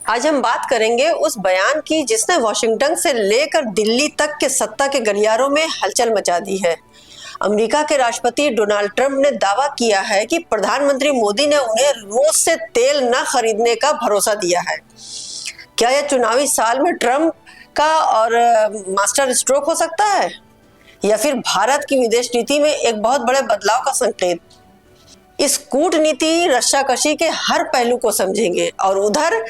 आज हम बात करेंगे उस बयान की जिसने वॉशिंगटन से लेकर दिल्ली तक के सत्ता के गलियारों में हलचल मचा दी है। अमेरिका के राष्ट्रपति डोनाल्ड ट्रंप ने दावा किया है कि प्रधानमंत्री मोदी ने उन्हें रूस से तेल न खरीदने का भरोसा दिया है। क्या यह चुनावी साल में ट्रंप का और मास्टर स्ट्रोक हो सकता है, या फिर भारत की विदेश नीति में एक बहुत बड़े बदलाव का संकेत? इस कूटनीति रस्साकशी के हर पहलू को समझेंगे। और उधर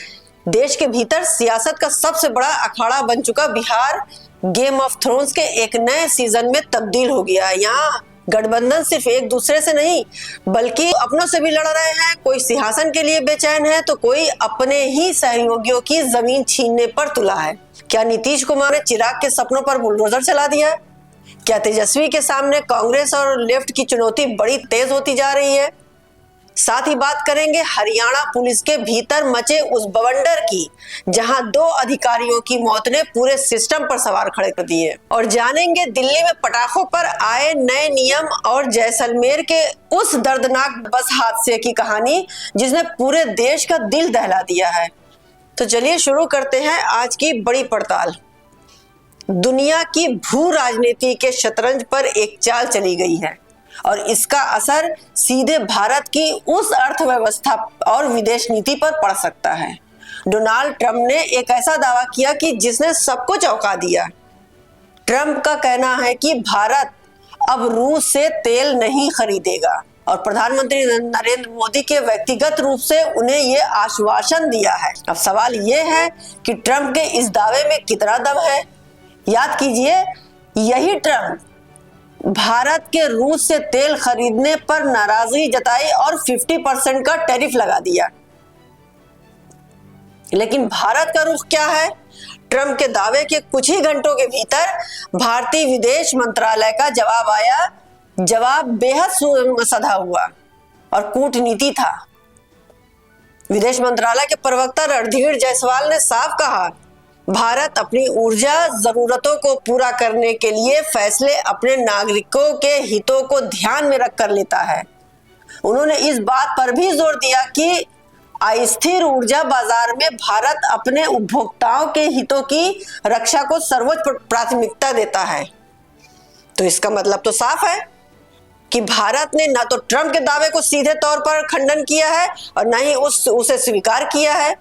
देश के भीतर सियासत का सबसे बड़ा अखाड़ा बन चुका बिहार गेम ऑफ थ्रोन्स के एक नए सीजन में तब्दील हो गया। यहाँ गठबंधन सिर्फ एक दूसरे से नहीं बल्कि अपनों से भी लड़ रहे हैं। कोई सिंहासन के लिए बेचैन है तो कोई अपने ही सहयोगियों की जमीन छीनने पर तुला है। क्या नीतीश कुमार ने चिराग के सपनों पर बुलडोजर चला दिया? क्या तेजस्वी के सामने कांग्रेस और लेफ्ट की चुनौती बड़ी तेज होती जा रही है? साथ ही बात करेंगे हरियाणा पुलिस के भीतर मचे उस बवंडर की, जहां 2 अधिकारियों की मौत ने पूरे सिस्टम पर सवार खड़े कर दिए। और जानेंगे दिल्ली में पटाखों पर आए नए नियम और जैसलमेर के उस दर्दनाक बस हादसे की कहानी जिसने पूरे देश का दिल दहला दिया है। तो चलिए शुरू करते हैं आज की बड़ी पड़ताल। दुनिया की भू राजनीति के शतरंज पर एक चाल चली गई है और इसका असर सीधे भारत की उस अर्थव्यवस्था और विदेश नीति पर पड़ सकता है। डोनाल्ड ट्रंप ने एक ऐसा दावा किया कि जिसने सबको चौंका दिया। ट्रंप का कहना है कि भारत अब रूस से तेल नहीं खरीदेगा और प्रधानमंत्री नरेंद्र मोदी के व्यक्तिगत रूप से उन्हें यह आश्वासन दिया है। अब सवाल यह है कि ट्रंप के इस दावे में कितना दम है। याद कीजिए, यही ट्रंप भारत के रूस से तेल खरीदने पर नाराजगी जताई और 50% का टैरिफ लगा दिया। लेकिन भारत का रुख क्या है? ट्रंप के दावे के कुछ ही घंटों के भीतर भारतीय विदेश मंत्रालय का जवाब आया। जवाब बेहद सधा हुआ और कूटनीति था। विदेश मंत्रालय के प्रवक्ता रणधीर जायसवाल ने साफ कहा, भारत अपनी ऊर्जा जरूरतों को पूरा करने के लिए फैसले अपने नागरिकों के हितों को ध्यान में रखकर लेता है। उन्होंने इस बात पर भी जोर दिया कि अस्थिर ऊर्जा बाजार में भारत अपने उपभोक्ताओं के हितों की रक्षा को सर्वोच्च प्राथमिकता देता है। तो इसका मतलब तो साफ है कि भारत ने न तो ट्रंप के दावे को सीधे तौर पर खंडन किया है और न ही उसे स्वीकार किया है।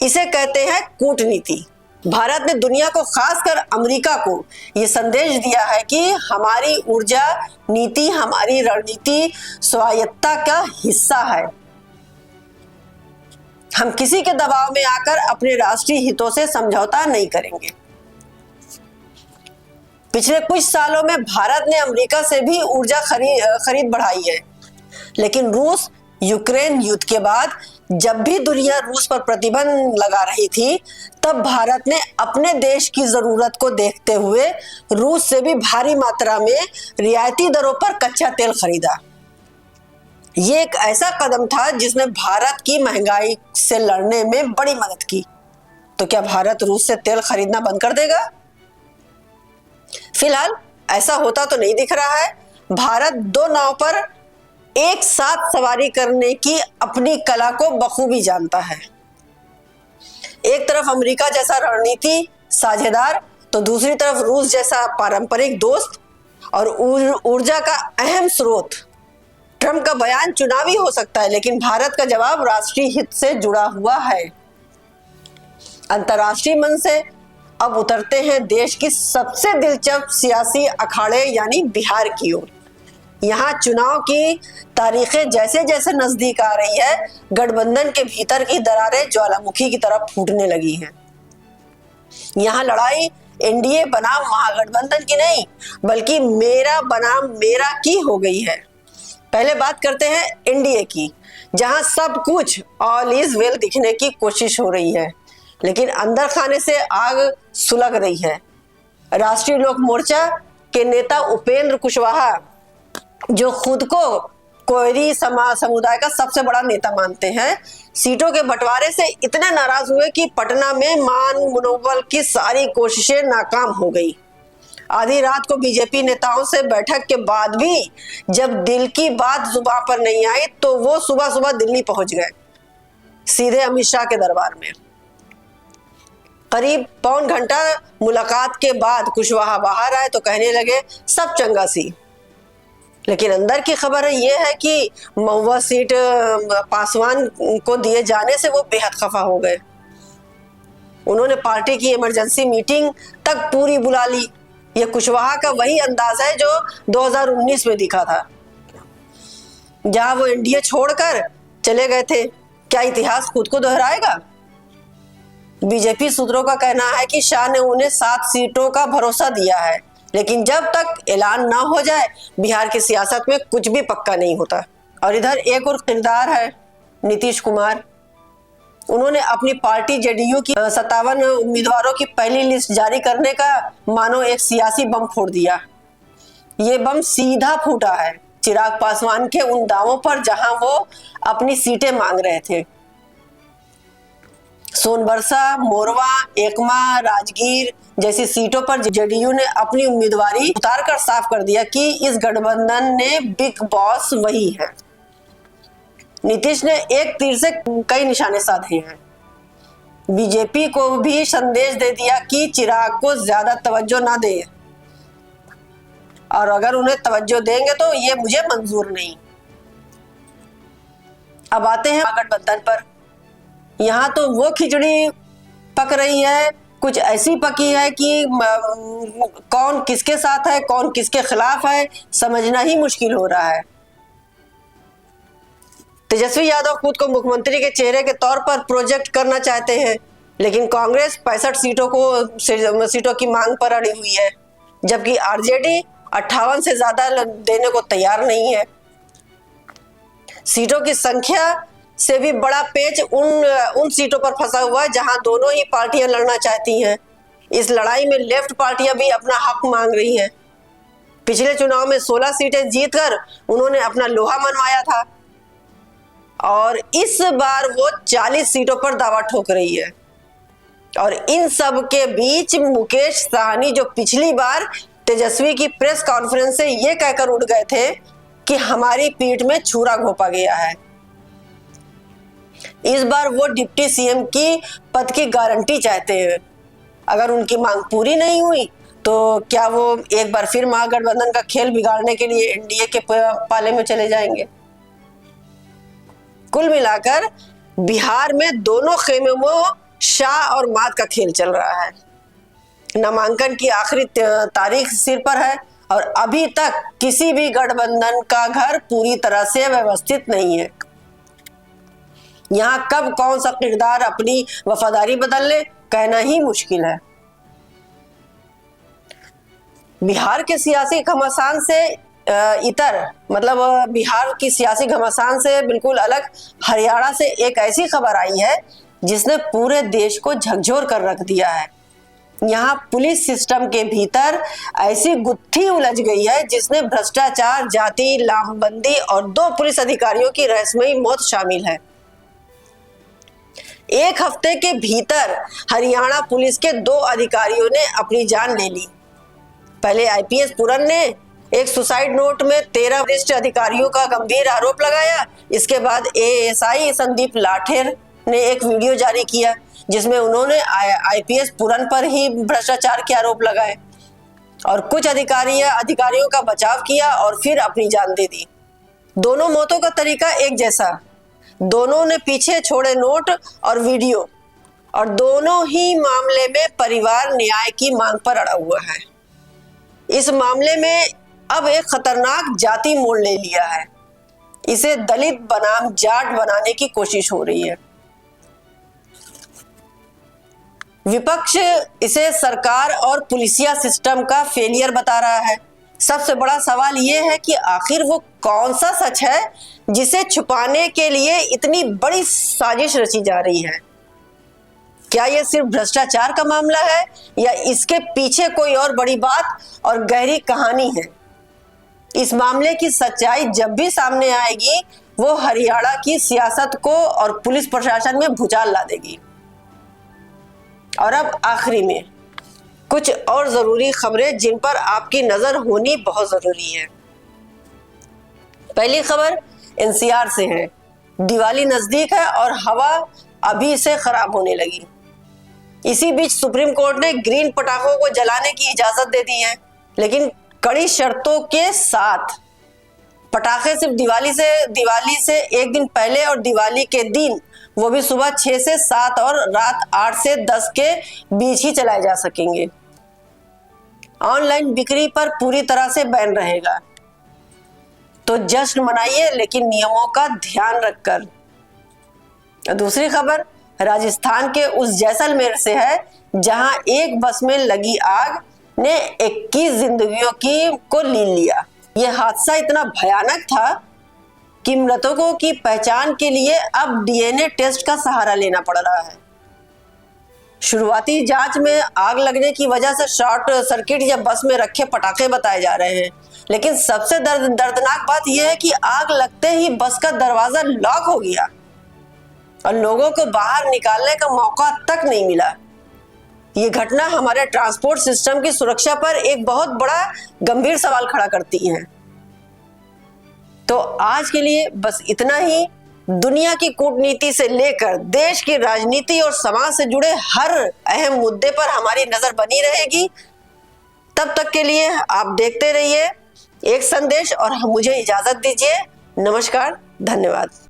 इसे कहते हैं कूटनीति। भारत ने दुनिया को, खासकर अमेरिका को यह संदेश दिया है कि हमारी ऊर्जा नीति हमारी रणनीति स्वायत्तता का हिस्सा है। हम किसी के दबाव में आकर अपने राष्ट्रीय हितों से समझौता नहीं करेंगे। पिछले कुछ सालों में भारत ने अमेरिका से भी ऊर्जा खरीद बढ़ाई है, लेकिन रूस यूक्रेन युद्ध के बाद जब भी दुनिया रूस पर प्रतिबंध लगा रही थी, तब भारत ने अपने देश की जरूरत को देखते हुए रूस से भी भारी मात्रा में रियायती दरों पर कच्चा तेल खरीदा। ये एक ऐसा कदम था जिसने भारत की महंगाई से लड़ने में बड़ी मदद की। तो क्या भारत रूस से तेल खरीदना बंद कर देगा? फिलहाल ऐसा होता तो नहीं दिख रहा है। भारत 2 नाव पर एक साथ सवारी करने की अपनी कला को बखूबी जानता है। एक तरफ अमेरिका जैसा रणनीति साझेदार, तो दूसरी तरफ रूस जैसा पारंपरिक दोस्त और ऊर्जा का अहम स्रोत। ट्रंप का बयान चुनावी हो सकता है, लेकिन भारत का जवाब राष्ट्रीय हित से जुड़ा हुआ है। अंतर्राष्ट्रीय मंच से अब उतरते हैं देश की सबसे दिलचस्प सियासी अखाड़े यानी बिहार की ओर। यहाँ चुनाव की तारीखें जैसे जैसे नजदीक आ रही है, गठबंधन के भीतर की दरारें ज्वालामुखी की तरफ फूटने लगी हैं। यहाँ लड़ाई एनडीए बनाम महागठबंधन की नहीं, बल्कि मेरा बनाम मेरा की हो गई है। पहले बात करते हैं एनडीए की, जहां सब कुछ ऑल इज वेल दिखने की कोशिश हो रही है, लेकिन अंदर खाने से आग सुलग रही है। राष्ट्रीय लोक मोर्चा के नेता उपेंद्र कुशवाहा, जो खुद को कोयरी समुदाय का सबसे बड़ा नेता मानते हैं, सीटों के बंटवारे से इतने नाराज हुए कि पटना में मान मनोबल की सारी कोशिशें नाकाम हो गई। आधी रात को बीजेपी नेताओं से बैठक के बाद भी जब दिल की बात जुबान पर नहीं आई, तो वो सुबह सुबह दिल्ली पहुंच गए, सीधे अमित शाह के दरबार में। करीब पौन घंटा मुलाकात के बाद कुशवाहा बाहर आए तो कहने लगे सब चंगा सी। लेकिन अंदर की खबर ये है कि महुआ सीट पासवान को दिए जाने से वो बेहद खफा हो गए। उन्होंने पार्टी की इमरजेंसी मीटिंग तक पूरी बुला ली। ये कुशवाहा का वही अंदाज है जो 2019 में दिखा था, जहां वो एनडीए छोड़कर चले गए थे। क्या इतिहास खुद को दोहराएगा? बीजेपी सूत्रों का कहना है कि शाह ने उन्हें 7 सीटों का भरोसा दिया है, लेकिन जब तक ऐलान ना हो जाए बिहार की सियासत में कुछ भी पक्का नहीं होता। और इधर एक और किरदार है नीतीश कुमार। उन्होंने अपनी पार्टी जेडीयू की 57 उम्मीदवारों की पहली लिस्ट जारी करने का मानो एक सियासी बम फोड़ दिया। ये बम सीधा फूटा है चिराग पासवान के उन दावों पर जहां वो अपनी सीटें मांग रहे थे। सोनबरसा, मोरवा, एकमा, राजगीर जैसी सीटों पर जेडीयू ने अपनी उम्मीदवारी उतारकर साफ कर दिया कि इस गठबंधन ने बिग बॉस वही है। नीतीश ने एक तीर से कई निशाने साधे हैं। बीजेपी को भी संदेश दे दिया कि चिराग को ज्यादा तवज्जो ना दे, और अगर उन्हें तवज्जो देंगे तो ये मुझे मंजूर नहीं। अब आते हैं गठबंधन पर। यहाँ तो वो खिचड़ी पक रही है, कुछ ऐसी पकी है कि कौन किसके साथ है कौन किसके खिलाफ है समझना ही मुश्किल हो रहा है। तेजस्वी यादव खुद को मुख्यमंत्री के चेहरे के तौर पर प्रोजेक्ट करना चाहते हैं, लेकिन कांग्रेस 65 सीटों की मांग पर अड़ी हुई है, जबकि आरजेडी 58 से ज्यादा देने को तैयार नहीं है। सीटों की संख्या से भी बड़ा पेच उन सीटों पर फंसा हुआ है जहां दोनों ही पार्टियां लड़ना चाहती हैं। इस लड़ाई में लेफ्ट पार्टियां भी अपना हक मांग रही हैं। पिछले चुनाव में 16 सीटें जीतकर उन्होंने अपना लोहा मनवाया था, और इस बार वो 40 सीटों पर दावा ठोक रही है। और इन सब के बीच मुकेश साहनी जो पिछली बार तेजस्वी की प्रेस कॉन्फ्रेंस से ये कहकर उड़ गए थे कि हमारी पीठ में छुरा घोंपा गया है, इस बार वो डिप्टी सीएम की पद की गारंटी चाहते हैं। अगर उनकी मांग पूरी नहीं हुई तो क्या वो एक बार फिर महागठबंधन का खेल बिगाड़ने के लिए एनडीए के पाले में चले जाएंगे? कुल मिलाकर बिहार में दोनों खेमों में शाह और मात का खेल चल रहा है। नामांकन की आखिरी तारीख सिर पर है और अभी तक किसी भी गठबंधन का घर पूरी तरह से व्यवस्थित नहीं है। यहाँ कब कौन सा किरदार अपनी वफादारी बदल ले कहना ही मुश्किल है। बिहार के सियासी घमासान से बिहार की सियासी घमासान से बिल्कुल अलग हरियाणा से एक ऐसी खबर आई है जिसने पूरे देश को झकझोर कर रख दिया है। यहाँ पुलिस सिस्टम के भीतर ऐसी गुत्थी उलझ गई है जिसने भ्रष्टाचार, जाति, लामबंदी और 2 पुलिस अधिकारियों की रहस्यमयी मौत शामिल है। एक हफ्ते के भीतर हरियाणा पुलिस के 2 अधिकारियों ने अपनी जान ले ली। पहले आईपीएस पुरन ने एक सुसाइड नोट में 13 वरिष्ठ अधिकारियों का गंभीर आरोप लगाया। इसके बाद एएसआई संदीप लाठेर ने एक वीडियो जारी किया जिसमें उन्होंने आईपीएस पुरन पर ही भ्रष्टाचार के आरोप लगाए और कुछ अधिकारियों का बचाव किया और फिर अपनी जान दे दी। दोनों मौतों का तरीका एक जैसा, दोनों ने पीछे छोड़े नोट और वीडियो, और दोनों ही मामले में परिवार न्याय की मांग पर अड़ा हुआ है। इस मामले में अब एक खतरनाक जाति मोड़ ले लिया है। इसे दलित बनाम जाट बनाने की कोशिश हो रही है। विपक्ष इसे सरकार और पुलिसिया सिस्टम का फेलियर बता रहा है। सबसे बड़ा सवाल यह है कि आखिर वो कौन सा सच है जिसे छुपाने के लिए इतनी बड़ी साजिश रची जा रही है? क्या यह सिर्फ भ्रष्टाचार का मामला है या इसके पीछे कोई और बड़ी बात और गहरी कहानी है? इस मामले की सच्चाई जब भी सामने आएगी वो हरियाणा की सियासत को और पुलिस प्रशासन में भूचाल ला देगी। और अब आखिरी में कुछ और जरूरी खबरें जिन पर आपकी नजर होनी बहुत जरूरी है। पहली खबर एनसीआर से है। दिवाली नजदीक है और हवा अभी से खराब होने लगी। इसी बीच सुप्रीम कोर्ट ने ग्रीन पटाखों को जलाने की इजाजत दे दी है, लेकिन कड़ी शर्तों के साथ। पटाखे सिर्फ दिवाली से एक दिन पहले और दिवाली के दिन, वो भी सुबह 6 से 7 और रात 8 से 10 के बीच ही चलाए जा सकेंगे। ऑनलाइन बिक्री पर पूरी तरह से बैन रहेगा। तो जश्न मनाइए, लेकिन नियमों का ध्यान रखकर। दूसरी खबर राजस्थान के उस जैसलमेर से है, जहां एक बस में लगी आग ने 21 जिंदगियों को लील लिया। यह हादसा इतना भयानक था कि मृतकों की पहचान के लिए अब डीएनए टेस्ट का सहारा लेना पड़ रहा है। शुरुआती जांच में आग लगने की वजह से शॉर्ट सर्किट या बस में रखे पटाखे बताए जा रहे हैं, लेकिन सबसे दर्दनाक बात यह है कि आग लगते ही बस का दरवाजा लॉक हो गया और लोगों को बाहर निकालने का मौका तक नहीं मिला। ये घटना हमारे ट्रांसपोर्ट सिस्टम की सुरक्षा पर एक बहुत बड़ा गंभीर सवाल खड़ा करती है। तो आज के लिए बस इतना ही। दुनिया की कूटनीति से लेकर देश की राजनीति और समाज से जुड़े हर अहम मुद्दे पर हमारी नजर बनी रहेगी। तब तक के लिए आप देखते रहिए एक संदेश और मुझे इजाजत दीजिए। नमस्कार, धन्यवाद।